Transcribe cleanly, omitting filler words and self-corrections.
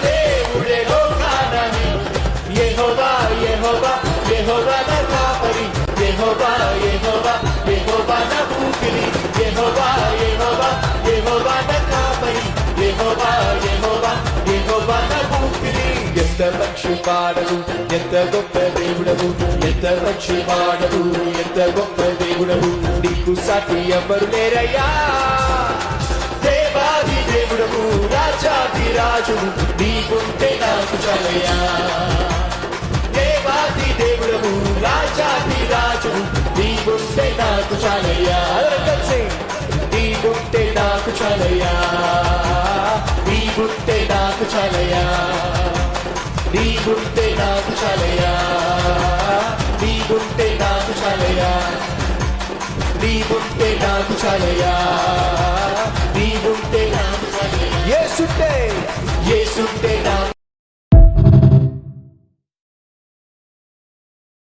దేవుడే లోకానని. యెహోవా యెహోవా యెహోవా నా కాపరి, యెహోవా యెహోవా యెహోవా నా ఊపిరి, యెహోవా యెహోవా యెహోవా నా కాపరి, యెహోవా యెహోవా యెహోవా నా ఊపిరి. ఎంత మంచి వాడవు, ఎంత గొప్ప దేవుడవు, ఎంత మంచి వాడవు, ఎంత గొప్ప దేవుడవు. నీకు సాటి ఎవరు లేరయ్యా. దేవాది దేవుడవు, రాజాది రాజువు, నీకుంటే నాకు చాలయ్యా. దేవాది దేవుడవు, రాజాది రాజువు, నీకుంటే నాకు చాలయ్యా. నీకుంటే నాకు చాలయ్యా, నీకుంటే నాకు చాలయ్యా, నీకుంటే నాకు చాలయ్యా, నీకుంటే నాకు చాలయ్యా, నీకుంటే నాకు చాలయ్యా, నీకుంటే నాకు చాలయ్యా. యేసుంటే యేసుంటే నా